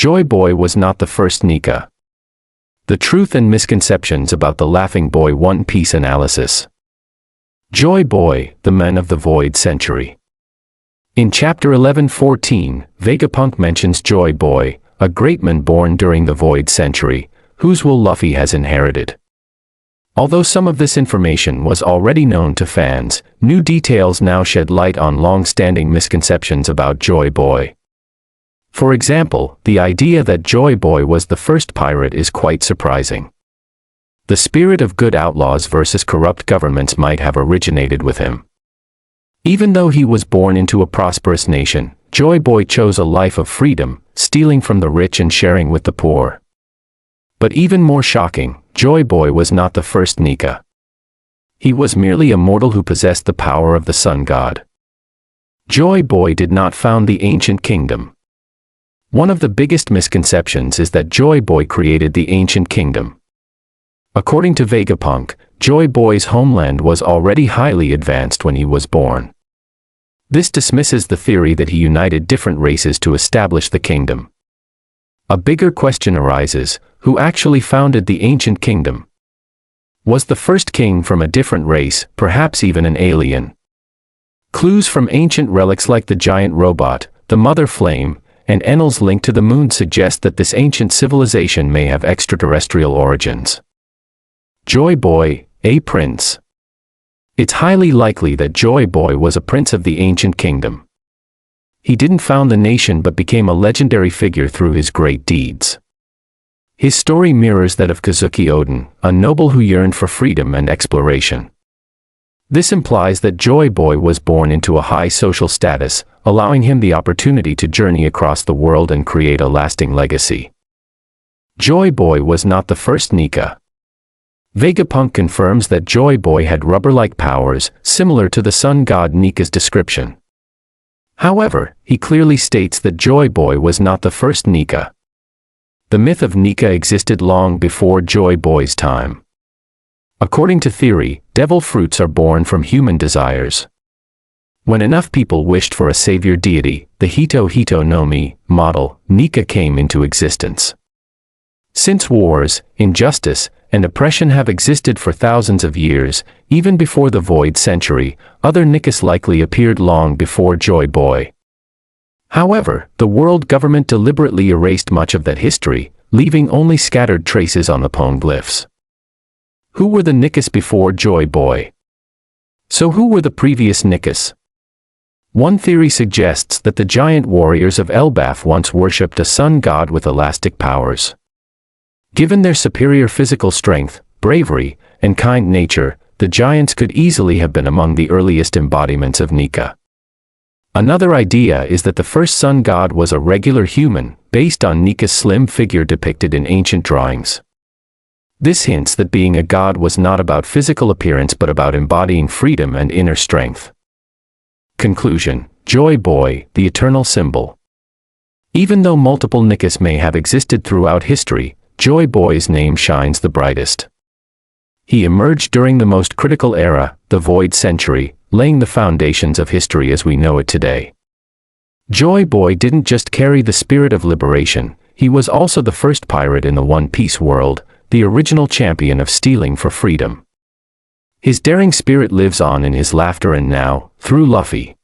Joy Boy was not the first Nika. The truth and misconceptions about the Laughing Boy One Piece analysis. Joy Boy, the Men of the Void Century. In Chapter 11:14, Vegapunk mentions Joy Boy, a great man born during the Void Century, whose wool Luffy has inherited. Although some of this information was already known to fans, new details now shed light on long-standing misconceptions about Joy Boy. For example, the idea that Joy Boy was the first pirate is quite surprising. The spirit of good outlaws versus corrupt governments might have originated with him. Even though he was born into a prosperous nation, Joy Boy chose a life of freedom, stealing from the rich and sharing with the poor. But even more shocking, Joy Boy was not the first Nika. He was merely a mortal who possessed the power of the sun god. Joy Boy did not found the ancient kingdom. One of the biggest misconceptions is that Joy Boy created the ancient kingdom. According to Vegapunk, Joy Boy's homeland was already highly advanced when he was born. This dismisses the theory that he united different races to establish the kingdom. A bigger question arises: who actually founded the ancient kingdom? Was the first king from a different race, perhaps even an alien? Clues from ancient relics like the giant robot, the Mother Flame, and Enel's link to the moon suggest that this ancient civilization may have extraterrestrial origins. Joy Boy, a prince. It's highly likely that Joy Boy was a prince of the ancient kingdom. He didn't found the nation but became a legendary figure through his great deeds. His story mirrors that of Kazuki Oden, a noble who yearned for freedom and exploration. This implies that Joy Boy was born into a high social status, allowing him the opportunity to journey across the world and create a lasting legacy. Joy Boy was not the first Nika. Vegapunk confirms that Joy Boy had rubber-like powers, similar to the sun god Nika's description. However, he clearly states that Joy Boy was not the first Nika. The myth of Nika existed long before Joy Boy's time. According to theory, devil fruits are born from human desires. When enough people wished for a savior deity, the Hito Hito no Mi model, Nika came into existence. Since wars, injustice, and oppression have existed for thousands of years, even before the Void Century, other Nikas likely appeared long before Joy Boy. However, the world government deliberately erased much of that history, leaving only scattered traces on the poneglyphs. Who were the Nikas before Joy Boy? So who were the previous Nikas? One theory suggests that the giant warriors of Elbaf once worshipped a sun god with elastic powers. Given their superior physical strength, bravery, and kind nature, the giants could easily have been among the earliest embodiments of Nika. Another idea is that the first sun god was a regular human, based on Nika's slim figure depicted in ancient drawings. This hints that being a god was not about physical appearance but about embodying freedom and inner strength. Conclusion: Joy Boy, the eternal symbol. Even though multiple Nikas may have existed throughout history, Joy Boy's name shines the brightest. He emerged during the most critical era, the Void Century, laying the foundations of history as we know it today. Joy Boy didn't just carry the spirit of liberation, he was also the first pirate in the One Piece world, the original champion of stealing for freedom. His daring spirit lives on in his laughter and now, through Luffy.